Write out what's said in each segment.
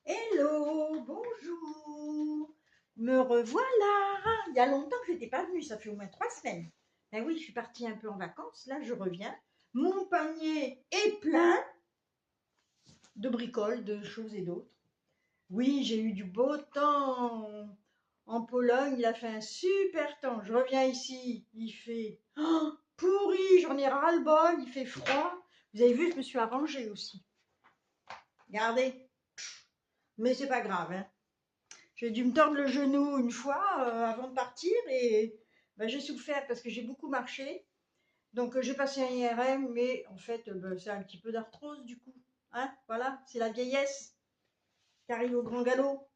Hello, bonjour. Me revoilà. Il y a longtemps que je n'étais pas venue, ça fait au moins 3 semaines. Ben oui, je suis partie un peu en vacances, là je reviens. Mon panier est plein de bricoles, de choses et d'autres. Oui, j'ai eu du beau temps en Pologne, il a fait un super temps. Je reviens ici, il fait pourri, j'en ai ras-le-bol, il fait froid. Vous avez vu, je me suis arrangée aussi. Regardez, mais c'est pas grave, hein. J'ai dû me tordre le genou une fois avant de partir et ben, j'ai souffert parce que j'ai beaucoup marché. Donc j'ai passé un IRM, mais en fait ben, c'est un petit peu d'arthrose du coup. Hein, voilà, c'est la vieillesse qui arrive au grand galop.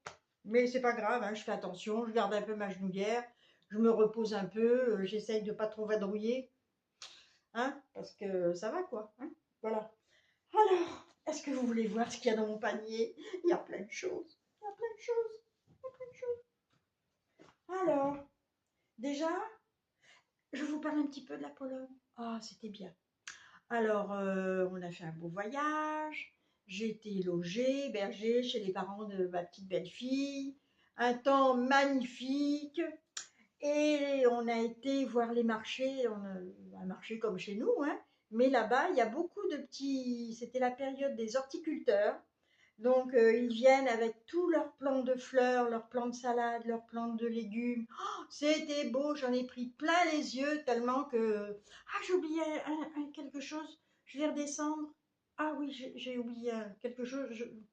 Mais c'est pas grave, hein, je fais attention, je garde un peu ma genouillère, je me repose un peu, j'essaye de pas trop vadrouiller, hein, parce que ça va quoi. Hein, voilà. Alors, est-ce que vous voulez voir ce qu'il y a dans mon panier? Il y a plein de choses. Il y a plein de choses. Il y a plein de choses. Alors, déjà, je vous parle un petit peu de la Pologne. Ah, c'était bien. Alors, on a fait un beau voyage. J'ai été logée, hébergée chez les parents de ma petite belle-fille. Un temps magnifique. Et on a été voir les marchés, un marché comme chez nous, hein. Mais là-bas, il y a beaucoup de petits. C'était la période des horticulteurs. Donc, ils viennent avec tous leurs plants de fleurs, leurs plants de salade, leurs plants de légumes. Oh, c'était beau, j'en ai pris plein les yeux tellement que... Ah, j'ai oublié quelque chose, je vais redescendre. Ah oui, j'ai oublié quelque chose, il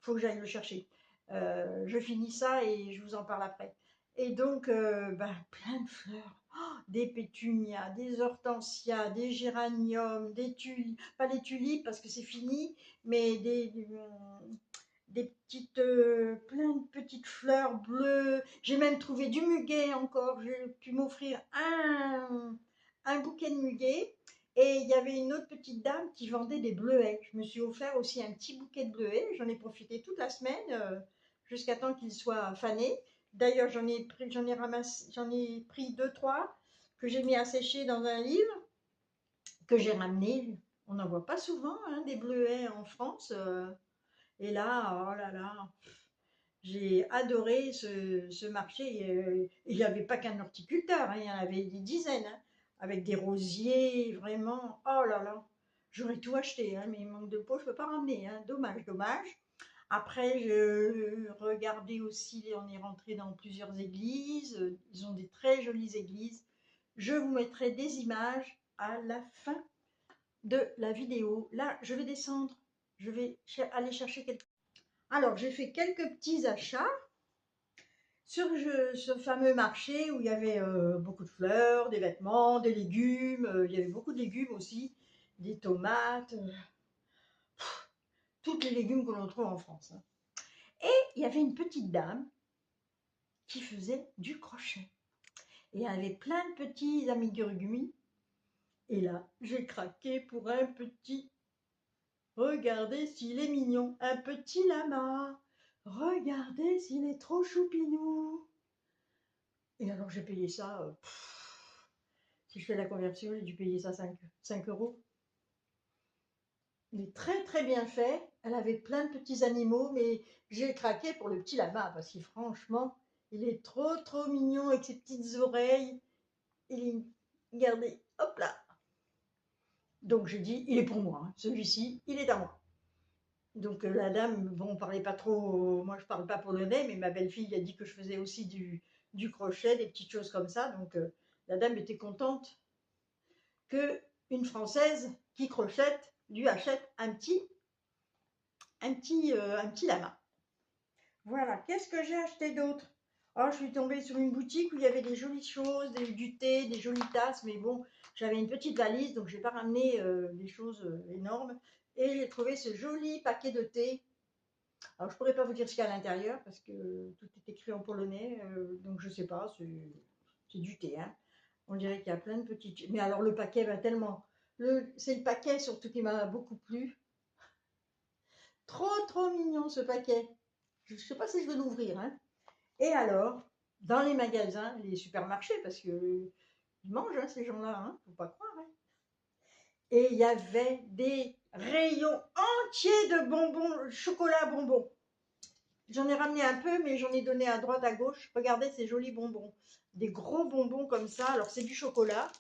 faut que j'aille le chercher. Je finis ça et je vous en parle après. Et donc, ben, plein de fleurs. Oh, des pétunias, des hortensias, des géraniums, des tulipes, pas des tulipes parce que c'est fini, mais des petites, plein de petites fleurs bleues. J'ai même trouvé du muguet encore. J'ai pu m'offrir un bouquet de muguet. Et il y avait une autre petite dame qui vendait des bleuets. Je me suis offert aussi un petit bouquet de bleuets. J'en ai profité toute la semaine jusqu'à temps qu'ils soient fanés. D'ailleurs, j'en ai pris deux, trois que j'ai mis à sécher dans un livre que j'ai ramené. On n'en voit pas souvent hein, des bleuets en France. Et là, oh là là, j'ai adoré ce marché. Il n'y avait pas qu'un horticulteur, hein, il y en avait des dizaines, hein, avec des rosiers, vraiment. Oh là là, j'aurais tout acheté, hein, mais il manque de peau, je ne peux pas ramener. Hein, dommage, dommage. Après, je regardais aussi, on est rentré dans plusieurs églises. Ils ont des très jolies églises. Je vous mettrai des images à la fin de la vidéo. Là, je vais descendre. Je vais aller chercher quelque... Alors, j'ai fait quelques petits achats sur ce fameux marché où il y avait beaucoup de fleurs, des vêtements, des légumes. Il y avait beaucoup de légumes aussi, des tomates, toutes les légumes que l'on trouve en France. Hein. Et il y avait une petite dame qui faisait du crochet. Et elle avait plein de petits amigurumis. Et là, j'ai craqué pour un petit. Regardez s'il est mignon, un petit lama. Regardez s'il est trop choupinou. Et alors j'ai payé ça, si je fais la conversion, j'ai dû payer ça 5 euros. Il est très très bien fait. Elle avait plein de petits animaux, mais j'ai craqué pour le petit lama parce que franchement, il est trop trop mignon avec ses petites oreilles. Regardez, hop là. Donc j'ai dit, il est pour moi. Hein. Celui-ci, il est à moi. Donc la dame, bon, on parlait pas trop, moi je parle pas polonais, mais ma belle-fille a dit que je faisais aussi du crochet, des petites choses comme ça. Donc la dame était contente que une Française qui crochette lui achète un petit lama. Voilà, qu'est-ce que j'ai acheté d'autre? Oh, je suis tombée sur une boutique où il y avait des jolies choses, du thé, des jolies tasses, mais bon, j'avais une petite valise, donc je n'ai pas ramené des choses énormes. Et j'ai trouvé ce joli paquet de thé. Alors, je ne pourrais pas vous dire ce qu'il y a à l'intérieur parce que tout est écrit en polonais, donc je ne sais pas, c'est du thé. Hein. On dirait qu'il y a plein de petites. Mais alors, le paquet va tellement. C'est le paquet surtout qui m'a beaucoup plu. Trop, trop mignon ce paquet. Je ne sais pas si je vais l'ouvrir. Hein. Et alors, dans les magasins, les supermarchés, parce que ils mangent hein, ces gens-là, hein, faut pas croire. Hein. Et il y avait des rayons entiers de bonbons, chocolat bonbons. J'en ai ramené un peu, mais j'en ai donné à droite, à gauche. Regardez ces jolis bonbons. Des gros bonbons comme ça. Alors, c'est du chocolat.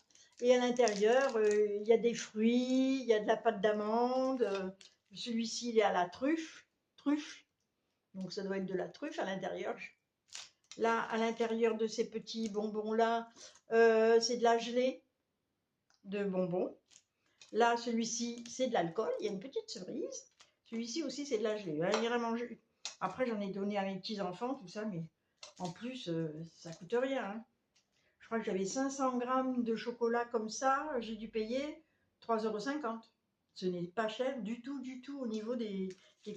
Et à l'intérieur, il y a des fruits, il y a de la pâte d'amande. Celui-ci, il est à la truffe. Truffe. Donc, ça doit être de la truffe à l'intérieur. Là, à l'intérieur de ces petits bonbons-là, c'est de la gelée de bonbons. Là, celui-ci, c'est de l'alcool. Il y a une petite cerise. Celui-ci aussi, c'est de la gelée. Il irait manger. Après, j'en ai donné à mes petits-enfants, tout ça, mais en plus, ça coûte rien. Hein. Je crois que j'avais 500 grammes de chocolat comme ça. J'ai dû payer 3,50 €. Ce n'est pas cher du tout au niveau des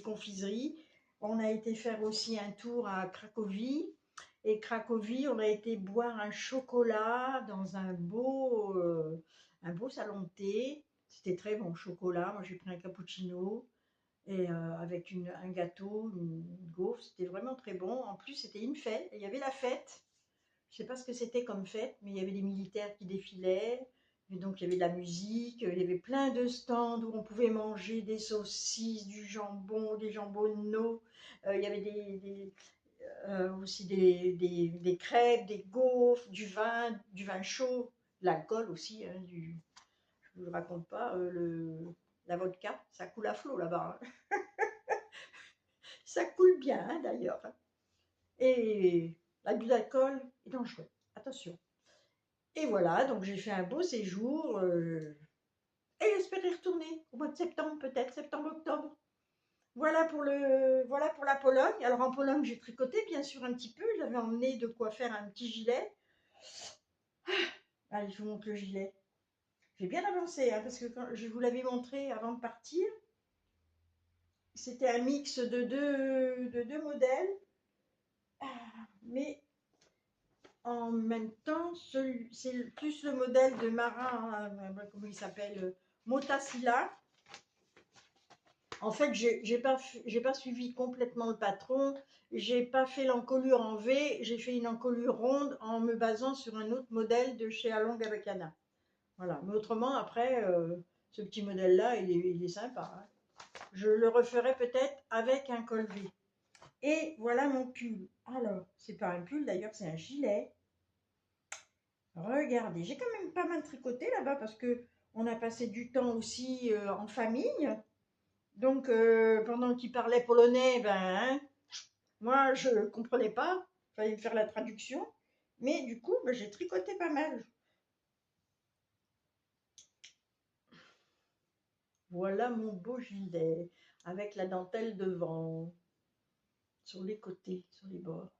confiseries. On a été faire aussi un tour à Cracovie. Et Cracovie, on a été boire un chocolat dans un beau salon de thé. C'était très bon, chocolat. Moi, j'ai pris un cappuccino et avec un gâteau, une gaufre. C'était vraiment très bon. En plus, c'était une fête. Il y avait la fête. Je ne sais pas ce que c'était comme fête, mais il y avait des militaires qui défilaient. Et donc, il y avait de la musique. Il y avait plein de stands où on pouvait manger des saucisses, du jambon, des jambonneaux. Il y avait aussi des crêpes, des gaufres, du vin chaud, l'alcool aussi. Hein, je ne vous raconte pas, la vodka, ça coule à flot là-bas. Hein. Ça coule bien hein, d'ailleurs. Et l'abus d'alcool est dangereux. Attention. Et voilà, donc j'ai fait un beau séjour. Et j'espère y retourner au mois de septembre, peut-être, septembre-octobre. Voilà pour la Pologne. Alors en Pologne, j'ai tricoté bien sûr un petit peu. J'avais emmené de quoi faire un petit gilet. Allez, je vous montre le gilet. J'ai bien avancé hein, parce que quand je vous l'avais montré avant de partir, c'était un mix de deux modèles. Mais en même temps, c'est plus le modèle de marin, hein, comment il s'appelle, Motasila. En fait, j'ai pas suivi complètement le patron. J'ai pas fait l'encolure en V. J'ai fait une encolure ronde en me basant sur un autre modèle de chez Along Abacana. Voilà. Mais autrement, après, ce petit modèle-là, il est sympa. Hein. Je le referai peut-être avec un col V. Et voilà mon pull. Alors, c'est pas un pull d'ailleurs, c'est un gilet. Regardez, j'ai quand même pas mal tricoté là-bas parce que on a passé du temps aussi en famille. Donc, pendant qu'il parlait polonais, ben, hein, moi, je ne comprenais pas. Il fallait faire la traduction. Mais du coup, ben, j'ai tricoté pas mal. Voilà mon beau gilet avec la dentelle devant, sur les côtés, sur les bords.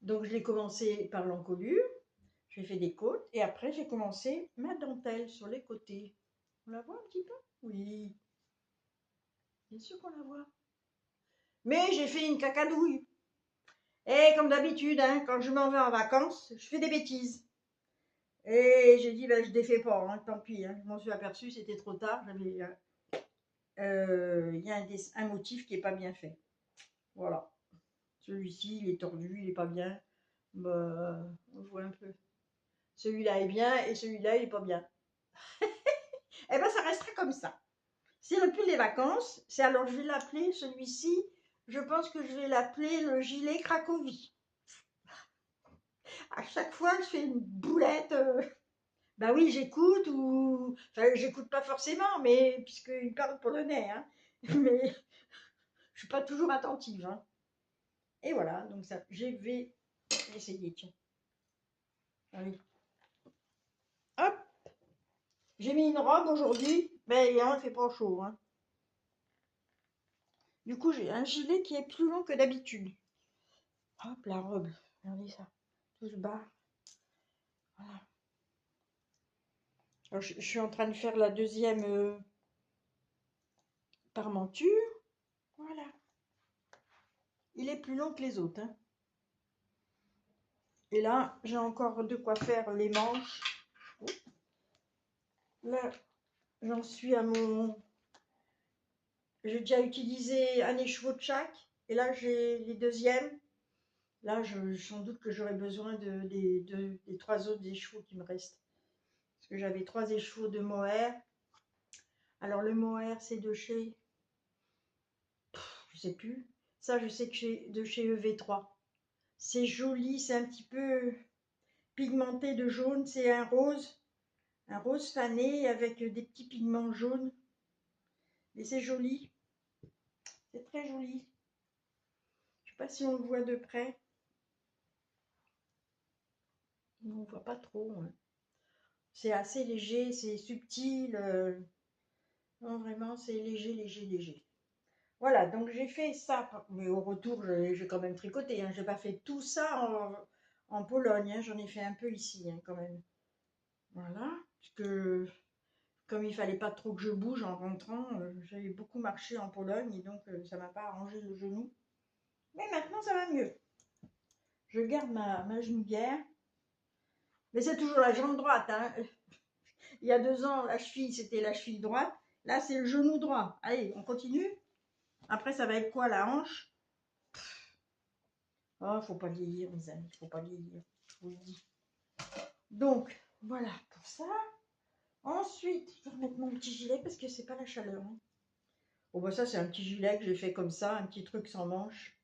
Donc, je l'ai commencé par l'encolure. J'ai fait des côtes et après, j'ai commencé ma dentelle sur les côtés. On la voit un petit peu? Oui, bien sûr qu'on la voit. Mais j'ai fait une cacadouille. Et comme d'habitude, hein, quand je m'en vais en vacances, je fais des bêtises. Et j'ai dit, ben, je défais pas, hein, tant pis. Hein. Je m'en suis aperçue, c'était trop tard. Il y a un motif qui n'est pas bien fait. Voilà. Celui-ci, il est tordu, il n'est pas bien. Bah, on voit un peu. Celui-là est bien et celui-là, il n'est pas bien. Eh ben, ça restera comme ça. C'est le pull des vacances. C'est alors, je vais l'appeler celui-ci. Je pense que je vais l'appeler le gilet Cracovie. À chaque fois, je fais une boulette. Bah oui, j'écoute ou. Enfin, j'écoute pas forcément, mais puisqu'il parle polonais, hein. Mais je suis pas toujours attentive. Hein. Et voilà, donc ça, je vais essayer, tiens. Allez. Hop, j'ai mis une robe aujourd'hui, mais il ne fait pas chaud. Hein. Du coup, j'ai un gilet qui est plus long que d'habitude. Hop, la robe, regardez ça, tout se barre. Voilà. Alors, je suis en train de faire la deuxième parmenture. Voilà. Il est plus long que les autres. Hein. Et là, j'ai encore de quoi faire les manches. Là, j'en suis à mon... J'ai déjà utilisé un écheveau de chaque. Et là, j'ai les deuxièmes. Là, sans doute que j'aurai besoin des trois autres écheveaux qui me restent. Parce que j'avais 3 écheveaux de mohair. Alors, le mohair, c'est de chez... Je sais plus. Ça, je sais que de chez EV3. C'est joli, c'est un petit peu pigmenté de jaune. C'est un rose fané avec des petits pigments jaunes. Et c'est joli, c'est très joli. Je sais pas si on le voit de près. Non, on voit pas trop, hein. C'est assez léger, c'est subtil. Non, vraiment, c'est léger, léger, léger. Voilà, donc j'ai fait ça, mais au retour, j'ai quand même tricoté. Hein. Je n'ai pas fait tout ça en Pologne. Hein. J'en ai fait un peu ici, hein, quand même. Voilà, parce que comme il fallait pas trop que je bouge en rentrant, j'avais beaucoup marché en Pologne et donc ça m'a pas arrangé le genou. Mais maintenant, ça va mieux. Je garde ma genouillère. Mais c'est toujours la jambe droite. Hein. Il y a 2 ans, la cheville, c'était la cheville droite. Là, c'est le genou droit. Allez, on continue. Après, ça va être quoi, la hanche? Oh, faut pas vieillir, mes amis. Faut pas vieillir. Je vous le dis. Donc, voilà pour ça. Ensuite, je vais remettre mon petit gilet parce que c'est pas la chaleur. Hein. Bon, bah ça, c'est un petit gilet que j'ai fait comme ça. Un petit truc sans manche.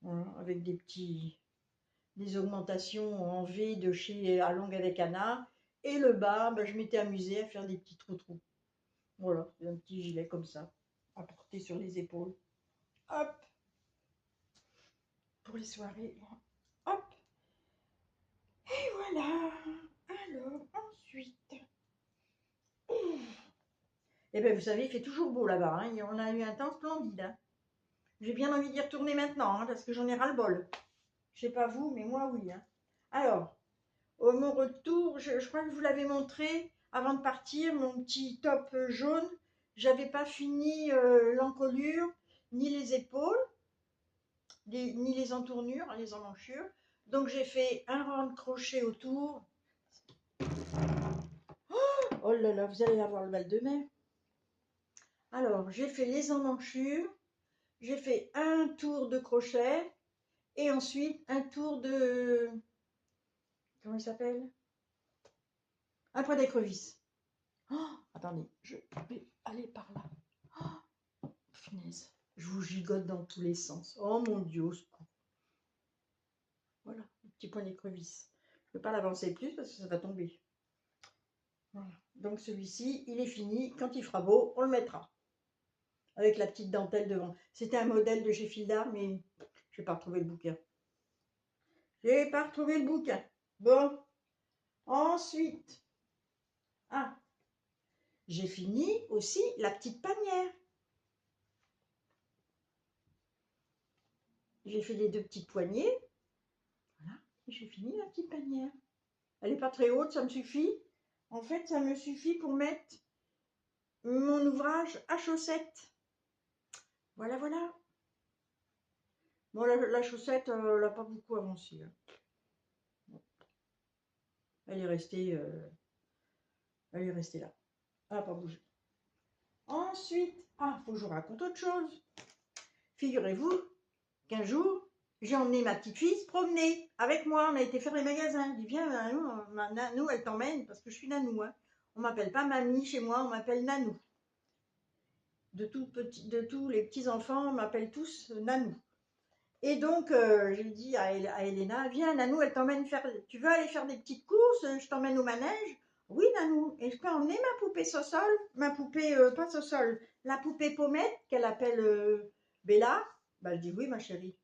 Voilà, avec des augmentations en V de chez À Longue avec Anna. Et le bas, bah, je m'étais amusée à faire des petits trous-trous. Voilà, un petit gilet comme ça, à porter sur les épaules. Hop, pour les soirées. Hop, et voilà. Alors, ensuite. Eh bien, vous savez, il fait toujours beau là-bas. Hein. On a eu un temps splendide. Hein. J'ai bien envie d'y retourner maintenant, hein, parce que j'en ai ras-le-bol. Je sais pas vous, mais moi, oui. Hein. Alors, au mon retour, je crois que je vous l'avais montré avant de partir, mon petit top jaune. J'avais pas fini l'encolure, ni les épaules, ni les entournures, les emmanchures. Donc j'ai fait un rang de crochet autour. Oh là là, vous allez avoir le mal de mer. Alors, j'ai fait les emmanchures, j'ai fait un tour de crochet et ensuite un tour de... Comment il s'appelle? Un point d'écrevisse. Oh, attendez, je vais aller par là. Oh, finesse. Je vous gigote dans tous les sens. Oh mon Dieu, au secours. Voilà, le petit point d'écrevisse. Je ne peux pas l'avancer plus parce que ça va tomber. Voilà. Donc celui-ci, il est fini. Quand il fera beau, on le mettra. Avec la petite dentelle devant. C'était un modèle de chez Fildar, mais je n'ai pas retrouvé le bouquin. J'ai pas retrouvé le bouquin. Bon, ensuite. Ah, j'ai fini aussi la petite panière. J'ai fait les 2 petites poignées. Voilà, et j'ai fini la petite panière. Elle n'est pas très haute, ça me suffit. En fait, ça me suffit pour mettre mon ouvrage à chaussettes. Voilà, voilà. Bon, la chaussette, elle n'a pas beaucoup avancé. Hein. Elle est restée là. Elle n'a pas bougé. Ensuite, faut que je vous raconte autre chose. Figurez-vous qu'un jour, j'ai emmené ma petite fille se promener avec moi. On a été faire les magasins. Je dis, viens, Nanou, elle t'emmène parce que je suis Nanou. Hein. On ne m'appelle pas mamie chez moi, on m'appelle Nanou. De tous les petits-enfants, on m'appelle tous Nanou. Et donc, j'ai dit à Elena, viens Nanou, elle t'emmène faire... Tu veux aller faire des petites courses? Je t'emmène au manège. Oui Nanou, et je peux emmener ma poupée Sosol? Ma poupée, pas Sosol, la poupée Pommette qu'elle appelle Bella. Bah, je dis oui ma chérie.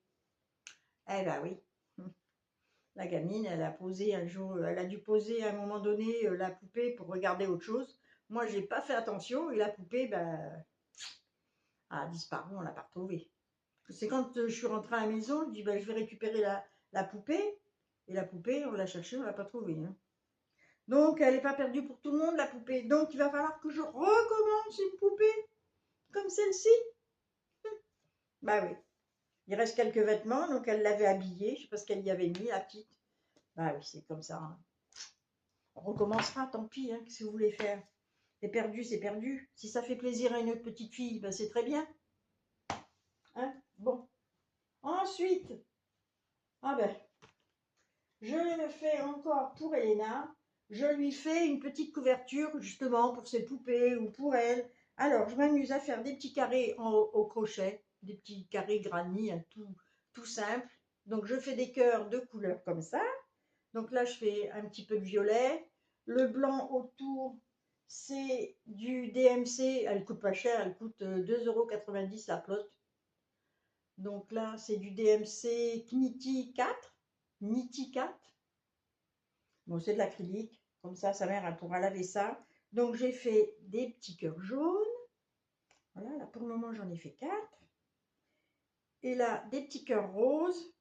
Eh ben oui. La gamine, elle a posé un jour, elle a dû poser à un moment donné la poupée pour regarder autre chose. Moi, j'ai pas fait attention et la poupée, a disparu, on l'a pas retrouvée. C'est quand je suis rentrée à la maison, je dis je vais récupérer la poupée. Et la poupée, on l'a cherchée, on l'a pas trouvée. Hein. Donc, elle n'est pas perdue pour tout le monde, la poupée. Donc, il va falloir que je recommence une poupée comme celle-ci. Bah oui. Il reste quelques vêtements, donc elle l'avait habillée. Je ne sais pas ce qu'elle y avait mis, la petite. Bah oui, c'est comme ça. Hein. On recommencera, tant pis, hein, qu'est-ce que vous voulez faire? C'est perdu, c'est perdu. Si ça fait plaisir à une autre petite fille, c'est très bien. Hein, bon. Ensuite, je le fais encore pour Elena. Je lui fais une petite couverture justement pour ses poupées ou pour elle. Alors, je m'amuse à faire des petits carrés au crochet, des petits carrés granits, hein, tout simple. Donc je fais des cœurs de couleur comme ça. Donc là je fais un petit peu de violet. Le blanc autour, c'est du DMC, elle coûte pas cher, elle coûte 2,90 € la plotte. Donc là c'est du DMC Knitty 4, Knitty 4. Bon, c'est de l'acrylique, comme ça sa mère elle pourra laver ça. Donc j'ai fait des petits cœurs jaunes. Voilà, là pour le moment j'en ai fait 4. Et là des petits cœurs roses.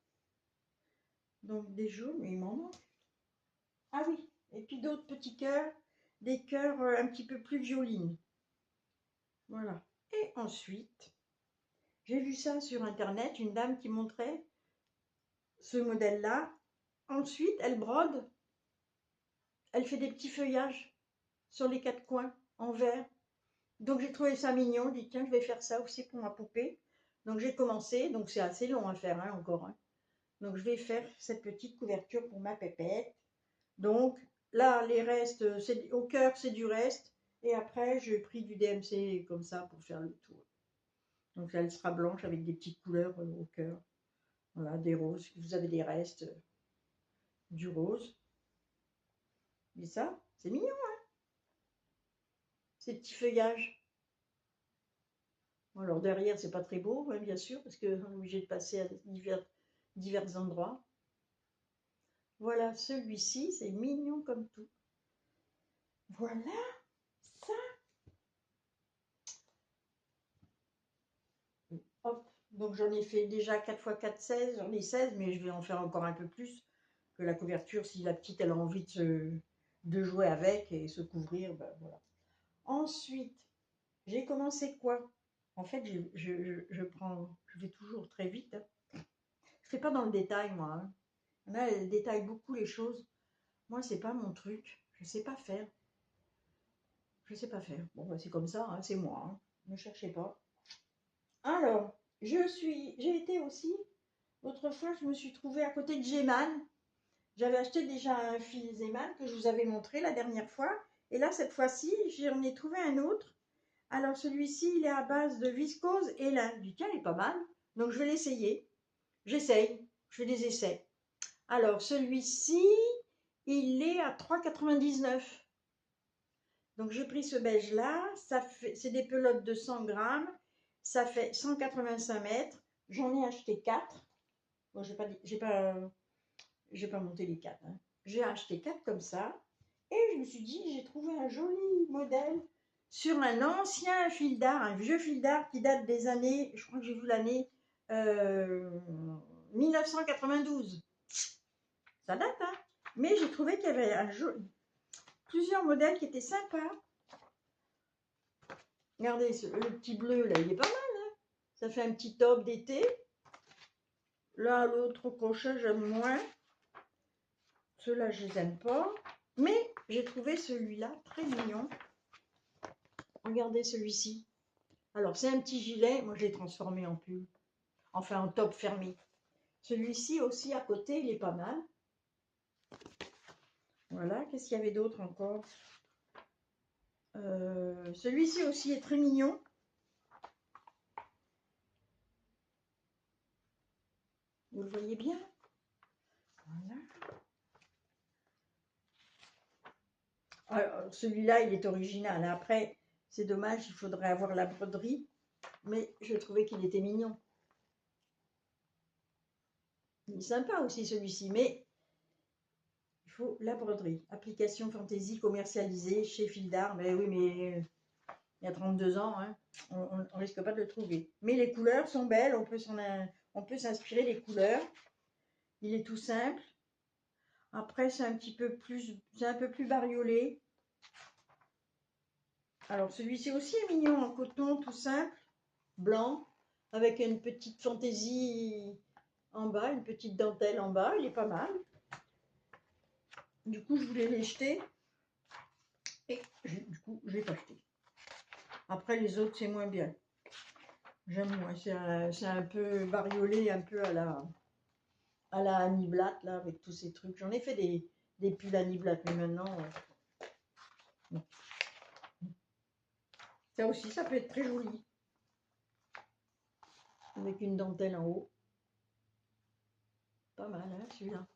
Donc des jaunes, mais il m'en manque. Ah oui, et puis d'autres petits cœurs, des cœurs un petit peu plus violines. Voilà. Et ensuite, j'ai vu ça sur internet, une dame qui montrait ce modèle-là. Ensuite, elle brode, elle fait des petits feuillages sur les 4 coins en vert. Donc j'ai trouvé ça mignon, j'ai dit tiens, je vais faire ça aussi pour ma poupée. Donc j'ai commencé, donc c'est assez long à faire hein, encore. Hein. Donc je vais faire cette petite couverture pour ma pépette. Donc là, les restes, au cœur, c'est du reste. Et après, j'ai pris du DMC comme ça pour faire le tour. Donc elle sera blanche avec des petites couleurs au cœur. Voilà, des roses. Vous avez des restes, du rose. Et ça, c'est mignon, hein, ces petits feuillages. Bon, alors derrière, c'est pas très beau, hein, bien sûr, parce qu'on est obligé de passer à divers endroits. Voilà, celui-ci, c'est mignon comme tout. Voilà, ça. Hop, donc j'en ai fait déjà 4 x 4, 16, j'en ai 16, mais je vais en faire encore un peu plus que la couverture si la petite elle a envie de jouer avec et se couvrir, ben voilà. Ensuite, j'ai commencé quoi? En fait, je vais toujours très vite. Hein. Je fais pas dans le détail, moi. Hein. Il y en a, elle détaille beaucoup les choses. Moi, c'est pas mon truc. Je sais pas faire. Je sais pas faire. Bon, ben, c'est comme ça, hein, c'est moi. Hein. Ne cherchez pas. Alors, j'ai été aussi. Autrefois, je me suis trouvée à côté de Geman. J'avais acheté déjà un fil Zeman que je vous avais montré la dernière fois. Et là, cette fois-ci, j'en ai trouvé un autre. Alors, celui-ci, il est à base de viscose et lin. Je dis, tiens, il est pas mal. Donc, je vais l'essayer. J'essaye. Je fais des essais. Alors, celui-ci, il est à 3,99 €. Donc, j'ai pris ce beige-là. C'est des pelotes de 100 grammes. Ça fait 185 mètres. J'en ai acheté 4. Bon, j'ai pas monté les 4. Hein. J'ai acheté 4 comme ça. Et je me suis dit, j'ai trouvé un joli modèle sur un ancien fil d'art, un vieux fil d'art qui date des années, je crois que j'ai vu l'année 1992. Ça date, hein. Mais j'ai trouvé qu'il y avait plusieurs modèles qui étaient sympas. Regardez, le petit bleu, là, il est pas mal. Hein. Ça fait un petit top d'été. Là, l'autre crochet, j'aime moins. Ceux-là, je les aime pas. Mais j'ai trouvé celui-là très mignon. Regardez celui-ci. Alors, c'est un petit gilet. Moi, je l'ai transformé en pull. Enfin, en top fermé. Celui-ci aussi, à côté, il est pas mal. Voilà. Qu'est-ce qu'il y avait d'autre encore? Celui-ci aussi est très mignon. Vous le voyez bien? Voilà. Alors, celui-là, il est original. Après, c'est dommage, il faudrait avoir la broderie. Mais je trouvais qu'il était mignon. Il est sympa aussi celui-ci, mais il faut la broderie. Application fantaisie commercialisée chez Fil d'Art. Mais oui, mais il y a 32 ans, hein, on ne risque pas de le trouver. Mais les couleurs sont belles, on peut s'inspirer des couleurs. Il est tout simple. Après, c'est un peu plus bariolé. Alors, celui-ci aussi est mignon en coton, tout simple, blanc, avec une petite fantaisie en bas, une petite dentelle en bas. Il est pas mal. Du coup, je voulais les jeter. Et du coup, je l'ai pas acheté. Après, les autres, c'est moins bien. J'aime moins. C'est un peu bariolé, un peu à la Annie Blatt, là, avec tous ces trucs. J'en ai fait des pulls Annie Blatt, mais maintenant... ça aussi, ça peut être très joli. avec une dentelle en haut. Pas mal, hein, celui-là.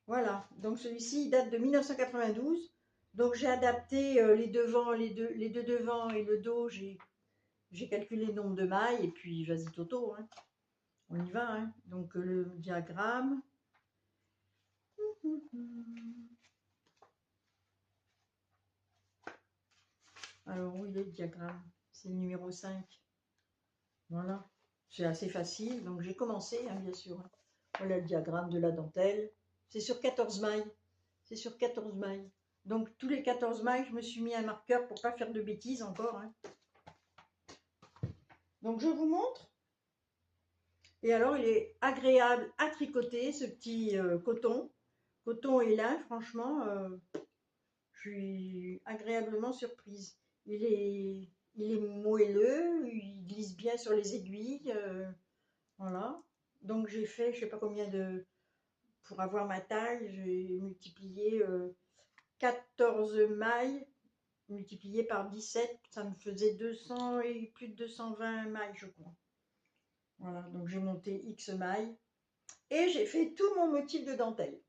Voilà, donc celui-ci il date de 1992. Donc j'ai adapté les devants, les deux devants et le dos. J'ai calculé le nombre de mailles et puis vas-y Toto, hein. On y va, hein. Donc le diagramme. Alors où il est le diagramme? C'est le numéro 5. Voilà, c'est assez facile. Donc j'ai commencé, hein, bien sûr. Voilà le diagramme de la dentelle. C'est sur 14 mailles. C'est sur 14 mailles. Donc tous les 14 mailles, je me suis mis un marqueur pour pas faire de bêtises encore, hein. Donc je vous montre. Et alors il est agréable à tricoter, ce petit coton. Coton et lin, franchement, je suis agréablement surprise. Il est moelleux, il glisse bien sur les aiguilles. Voilà. Donc j'ai fait, je sais pas combien de... Pour avoir ma taille, j'ai multiplié 14 mailles, multiplié par 17, ça me faisait 200 et plus de 220 mailles, je crois. Voilà, donc j'ai monté X mailles et j'ai fait tout mon motif de dentelle.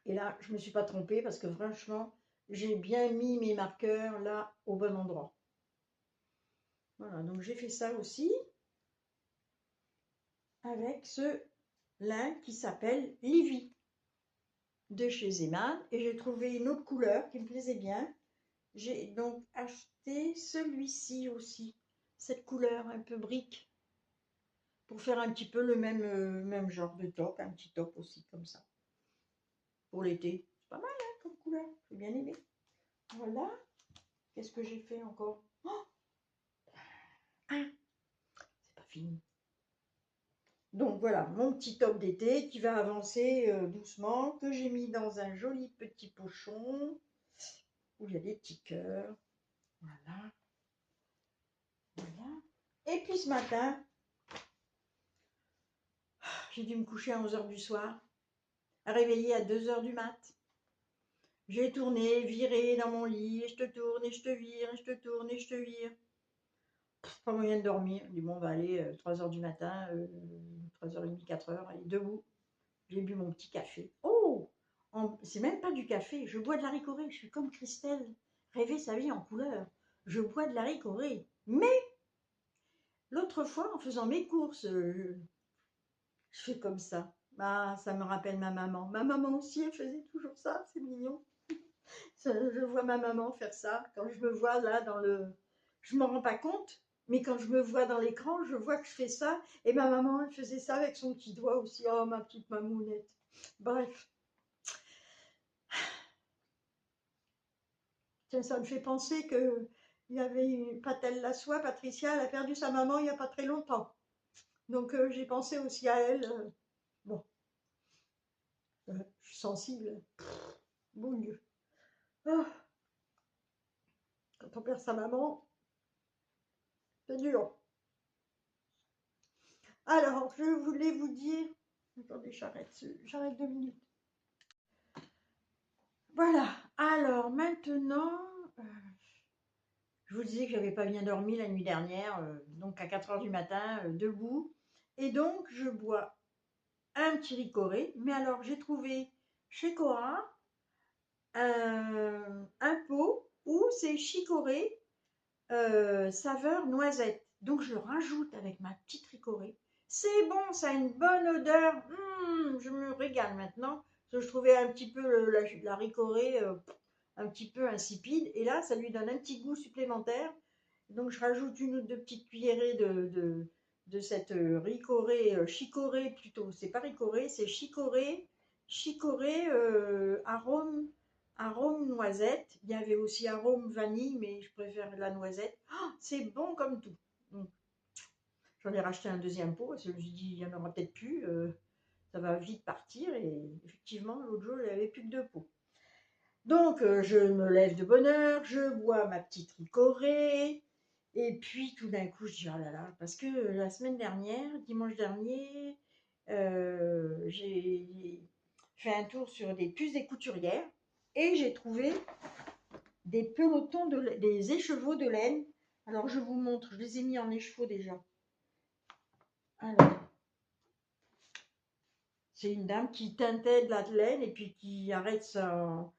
Et là, je ne me suis pas trompée parce que franchement, j'ai bien mis mes marqueurs là au bon endroit. Voilà, donc j'ai fait ça aussi avec ce lin qui s'appelle Livy de chez Zeman. Et j'ai trouvé une autre couleur qui me plaisait bien. J'ai donc acheté celui-ci aussi, cette couleur un peu brique, pour faire un petit peu le même genre de top, un petit top aussi comme ça, pour l'été. C'est pas mal, hein, comme couleur, j'ai bien aimé. Voilà, qu'est-ce que j'ai fait encore? Oh, ah, c'est pas fini. Donc voilà, mon petit top d'été qui va avancer doucement, que j'ai mis dans un joli petit pochon, où il y a des petits cœurs. Voilà, voilà. Et puis ce matin, j'ai dû me coucher à 11 h du soir, réveillée à 2 h du mat. J'ai tourné, viré dans mon lit, et je te tourne, et je te vire, et je te tourne, et je te vire. Pas moyen de dormir. Je dis bon, on va aller 3 h du matin, 3 h 30, 4 h, allez, debout. J'ai bu mon petit café. Oh, c'est même pas du café, je bois de la ricorée. Je suis comme Christelle, rêver sa vie en couleur. Je bois de la ricorée. Mais l'autre fois, en faisant mes courses, je fais comme ça. Bah, ça me rappelle ma maman. Ma maman aussi, elle faisait toujours ça, c'est mignon. Je vois ma maman faire ça. Quand je me vois là dans le... Je ne m'en rends pas compte, mais quand je me vois dans l'écran, je vois que je fais ça. Et ma maman, elle faisait ça avec son petit doigt aussi. Oh, ma petite mamounette. Bref. Tiens, ça me fait penser que il y avait une Patel Lassois, Patricia, elle a perdu sa maman il n'y a pas très longtemps. Donc j'ai pensé aussi à elle. Bon, je suis sensible. Bon Dieu. Ah, quand on perd sa maman, c'est dur. Alors, je voulais vous dire... Attendez, j'arrête 2 minutes. Voilà, alors maintenant, je vous disais que j'avais pas bien dormi la nuit dernière, donc à 4 h du matin, debout. Et donc, je bois un petit ricoré. Mais alors, j'ai trouvé chez Cora un pot où c'est chicorée saveur noisette. Donc, je le rajoute avec ma petite ricorée. C'est bon, ça a une bonne odeur. Je me régale maintenant. Parce que je trouvais un petit peu la ricorée un petit peu insipide. Et là, ça lui donne un petit goût supplémentaire. Donc, je rajoute une ou deux petites cuillerées de cette ricorée, chicorée plutôt. C'est pas ricorée, c'est chicorée. Chicorée arôme noisette. Il y avait aussi arôme vanille, mais je préfère la noisette. Oh, c'est bon comme tout. Donc, j'en ai racheté un deuxième pot parce que je me suis dit, il n'y en aura peut-être plus. Ça va vite partir. Et effectivement, l'autre jour, il n'y avait plus que 2 pots. Donc, je me lève de bonne heure, je bois ma petite ricorée. Et puis, tout d'un coup, je dis, oh là là, parce que la semaine dernière, dimanche dernier, j'ai fait un tour sur des puces des couturières et j'ai trouvé des pelotons, des écheveaux de laine. Alors, je vous montre, je les ai mis en écheveau déjà. Alors, c'est une dame qui teintait de la laine et puis qui arrête sa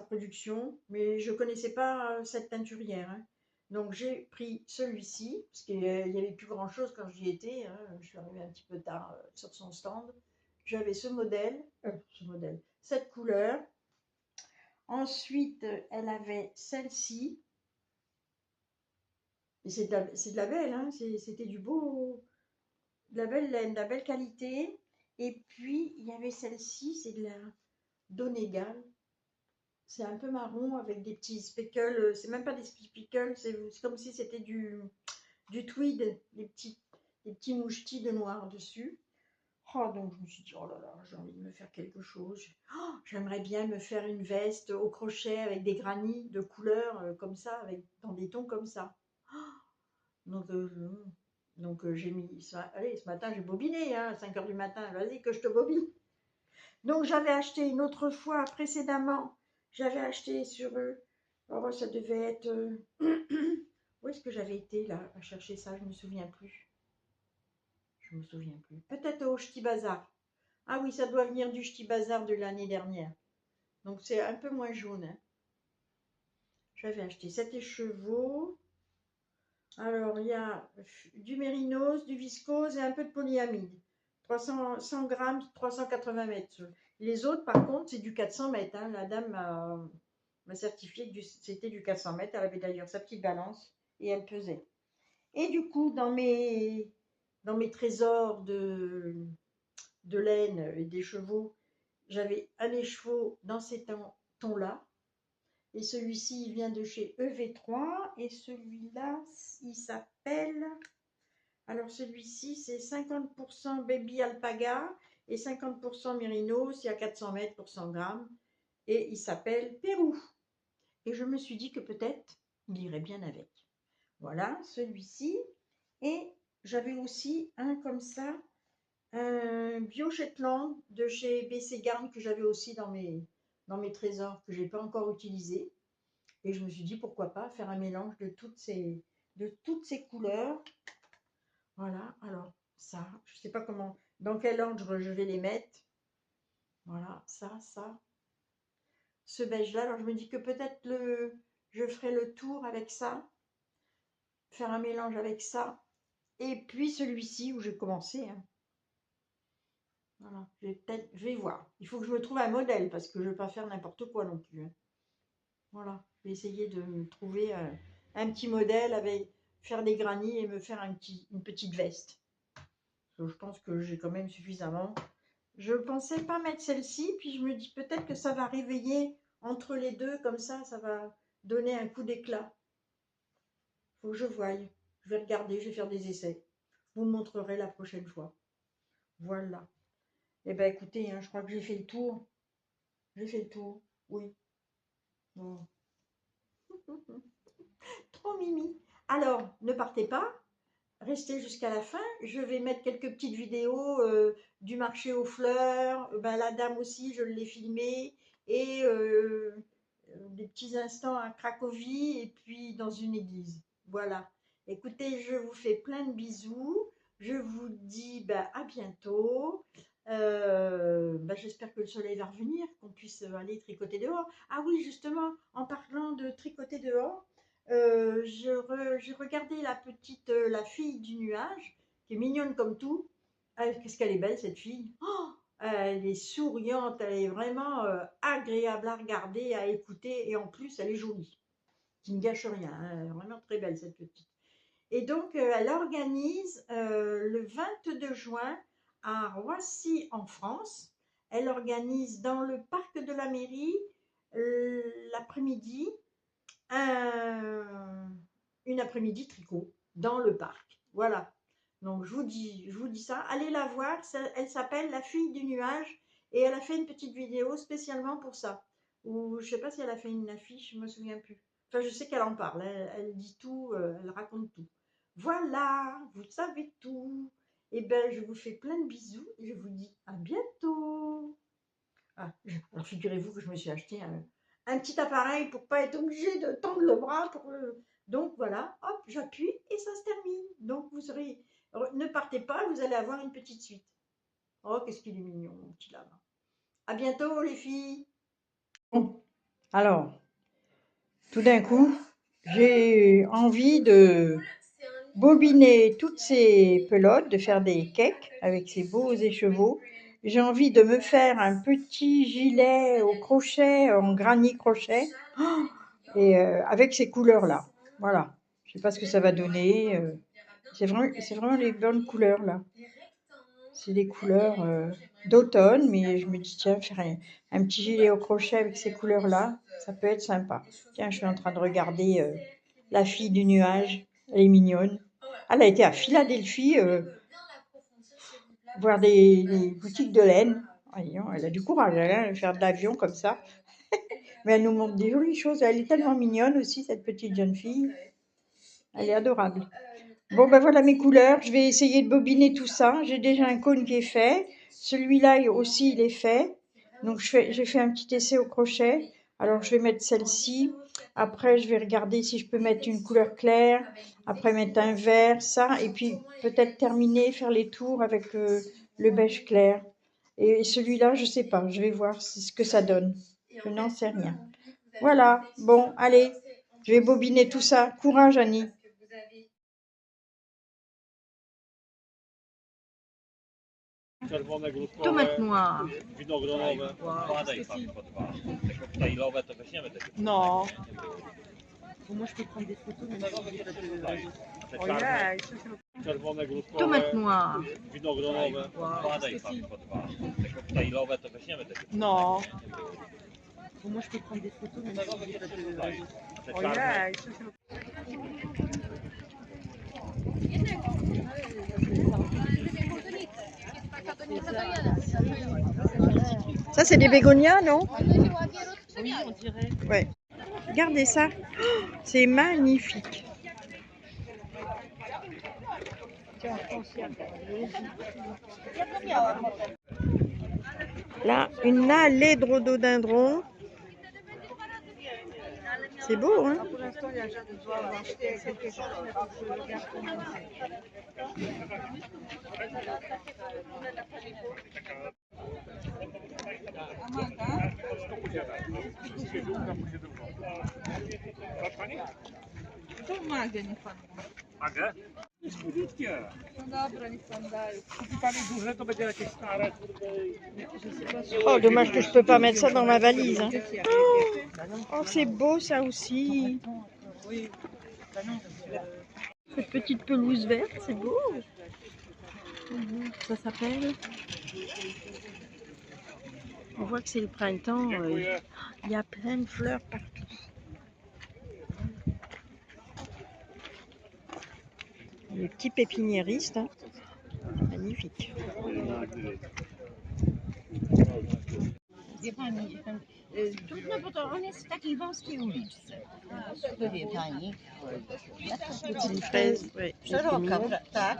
production. Mais je ne connaissais pas cette teinturière, hein. Donc j'ai pris celui-ci, parce qu'il n'y avait plus grand-chose quand j'y étais, hein. Je suis arrivée un petit peu tard sur son stand. J'avais cette couleur. Ensuite, elle avait celle-ci. Et c'est de la belle, hein. C'était du beau, de la belle laine, de la belle qualité. Et puis, il y avait celle-ci, c'est de la Donegal. C'est un peu marron avec des petits speckles. C'est même pas des speckles, c'est comme si c'était du tweed, des petits mouchetis de noir dessus. Oh, donc je me suis dit, oh là là, j'ai envie de me faire quelque chose. Oh, j'aimerais bien me faire une veste au crochet avec des granits de couleurs comme ça, dans des tons comme ça. Donc, j'ai mis ça. Allez, ce matin, j'ai bobiné, hein, à 5 heures du matin. Vas-y, que je te bobine. Donc, j'avais acheté une autre fois précédemment. J'avais acheté sur eux. Oh, ça devait être. Où est-ce que j'avais été là à chercher ça? Je ne me souviens plus. Je me souviens plus. Peut-être au Ch'ti Bazar. Ah oui, ça doit venir du Ch'ti Bazar de l'année dernière. Donc, c'est un peu moins jaune, hein. J'avais acheté 7 écheveaux. Alors, il y a du mérinos, du viscose et un peu de polyamide. 100 grammes, 380 mètres. Les autres, par contre, c'est du 400 mètres, hein. La dame m'a certifié que c'était du 400 mètres. Elle avait d'ailleurs sa petite balance et elle pesait. Et du coup, dans mes trésors de laine et d'écheveaux, j'avais un écheveau dans ces tons-là. Et celui-ci, il vient de chez EV3. Et celui-là, il s'appelle... Alors celui-ci, c'est 50% Baby Alpaga et 50% Mérinos. Il y a 400 mètres pour 100 grammes. Et il s'appelle Pérou. Et je me suis dit que peut-être, il irait bien avec. Voilà, celui-ci. Et j'avais aussi un comme ça, un Bio Shetland de chez BC Garn que j'avais aussi dans mes trésors que je n'ai pas encore utilisé. Et je me suis dit, pourquoi pas faire un mélange de toutes ces couleurs. Voilà, alors ça, je ne sais pas dans quel ordre je vais les mettre. Voilà, ça. Ce beige-là, alors je me dis que peut-être je ferai le tour avec ça. Faire un mélange avec ça. Et puis celui-ci où j'ai commencé, hein. Voilà, je vais voir. Il faut que je me trouve un modèle parce que je ne vais pas faire n'importe quoi non plus, hein. Voilà, je vais essayer de me trouver un petit modèle avec faire des granits et me faire une petite veste. Je pense que j'ai quand même suffisamment. Je ne pensais pas mettre celle-ci, puis je me dis peut-être que ça va réveiller entre les deux, comme ça va donner un coup d'éclat. Faut que je voie. Je vais regarder, je vais faire des essais. Je vous montrerai la prochaine fois. Voilà. Eh bien écoutez, hein, je crois que j'ai fait le tour. J'ai fait le tour, oui. Bon. Trop mimi. Alors, ne partez pas. Restez jusqu'à la fin. Je vais mettre quelques petites vidéos du marché aux fleurs. Ben, la dame aussi, je l'ai filmée. Et des petits instants à Cracovie et puis dans une église. Voilà. Écoutez, je vous fais plein de bisous. Je vous dis ben, à bientôt. Ben, j'espère que le soleil va revenir, qu'on puisse aller tricoter dehors. Ah oui, justement, en parlant de tricoter dehors, j'ai regardé la fille du nuage, qui est mignonne comme tout. Ah, qu'est-ce qu'elle est belle cette fille. Oh, elle est souriante, elle est vraiment agréable à regarder, à écouter, et en plus elle est jolie, qui ne gâche rien, hein. Elle est vraiment très belle cette petite. Et donc elle organise le 22 juin à Roissy en France, elle organise dans le parc de la mairie l'après-midi une après-midi tricot dans le parc. Voilà. Donc je vous dis ça. Allez la voir. Elle s'appelle La Fille du Nuage et elle a fait une petite vidéo spécialement pour ça. Ou je sais pas si elle a fait une affiche, je me souviens plus. Enfin, je sais qu'elle en parle. Elle dit tout, elle raconte tout. Voilà, vous savez tout. Et ben, je vous fais plein de bisous et je vous dis à bientôt. Ah, alors figurez-vous que je me suis acheté un petit appareil pour pas être obligé de tendre le bras. Donc voilà, hop, j'appuie et ça se termine. Donc vous serez, Ne partez pas, vous allez avoir une petite suite. Oh, qu'est-ce qu'il est mignon, mon petit lama. À bientôt, les filles. Bon, alors, tout d'un coup, j'ai envie de bobiner toutes ces pelotes, de faire des cakes avec ces beaux écheveaux. J'ai envie de me faire un petit gilet au crochet, en granit crochet, et avec ces couleurs-là. Voilà, je sais pas ce que ça va donner. C'est vraiment les bonnes couleurs là. C'est des couleurs d'automne, mais je me dis tiens, faire un petit gilet au crochet avec ces couleurs-là, ça peut être sympa. Tiens, je suis en train de regarder La fille du nuage, elle est mignonne. Elle a été à Philadelphie voir des boutiques de laine. Voyons, elle a du courage, elle, faire de l'avion comme ça. Mais elle nous montre des jolies choses. Elle est tellement mignonne aussi, cette petite jeune fille. Elle est adorable. Bon, ben voilà mes couleurs. Je vais essayer de bobiner tout ça. J'ai déjà un cône qui est fait. Celui-là aussi, il est fait. Donc, j'ai fait un petit essai au crochet. Alors, je vais mettre celle-ci. Après, je vais regarder si je peux mettre une couleur claire. Après, mettre un vert, ça. Et puis, peut-être terminer, faire les tours avec le beige clair. Et celui-là, je sais pas. Je vais voir ce que ça donne. Je n'en sais rien. Voilà. Bon, allez. Je vais bobiner tout ça. Courage, Annie. Czerwone gruszkowe, Tomate noire. winogronowe, badaj pan po dwa. Te koktajlowe to weźmiemy te Non. Bon, moi, je peux prendre des photos, mais te oh, czarne, yeah, ça, c'est- czerwone gruszkowe, Tomate noire. winogronowe, badaj pan po dwa. Te koktajlowe to weźmiemy te Non. Bon, moi, je peux prendre des photos, mais te oh, czarne, yeah, ça, c'est- Ça, c'est des bégonias, non? Oui, on dirait. Ouais. Regardez ça. Oh, c'est magnifique. Là, une allée de rhododendron. C'est beau, hein? Pour l'instant, il y a déjà des doigts acheter quelque chose, mais faut que je regarde comment c'est. To Magę niech pan da. Magę? Jest chudutkie. No dobra, niech pan daje. Kupi pani duże, to będzie jakieś stare, kurde. Oh, dommage que je peux pas mettre ça dans ma valise. Hein. Oh, c'est beau ça aussi. Cette petite pelouse verte, c'est beau. Ça s'appelle. On voit que c'est le printemps. Il y a plein de fleurs partout. Le petit pépiniériste, hein. Magnifique. Wie pani, trudno, bo to on jest w takiej wąskiej uliczce. To wie pani. Une fraise, ouais. Szeroka, tak.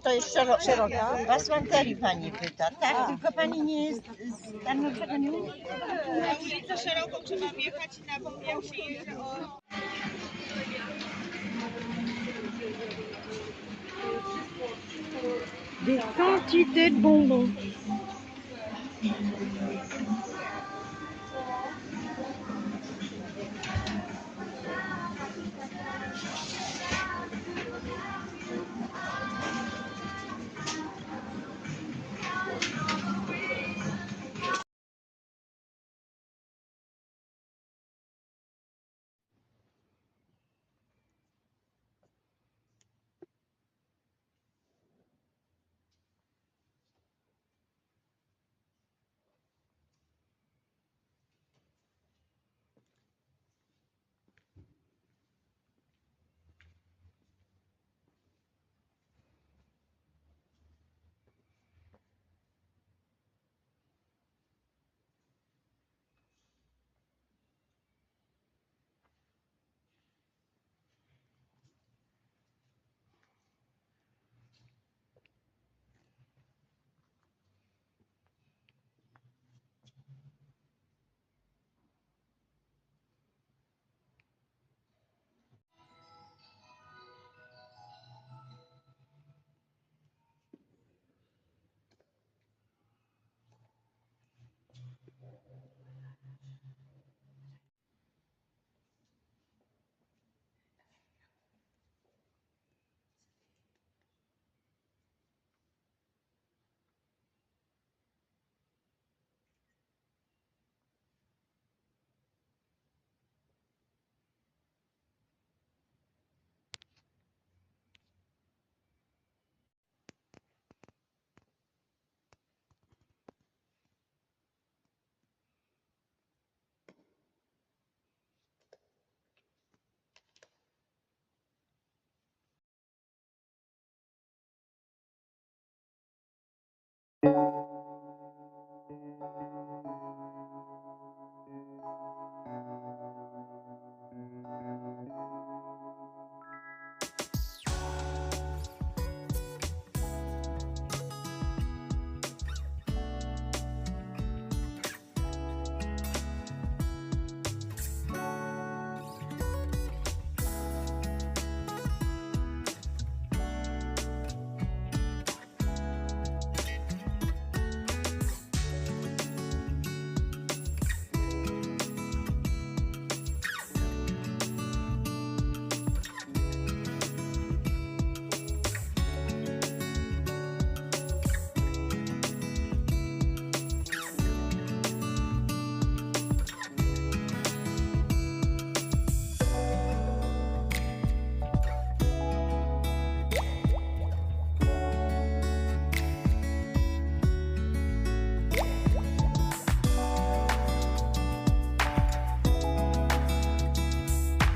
To jest szeroka. Basmanteri pani pyta, tak? Tylko pani nie jest z Tarnowego nie umie? Na ulicę Szeroką trzeba wjechać na Bombiał się jedzie o... Des quantités de bonbons.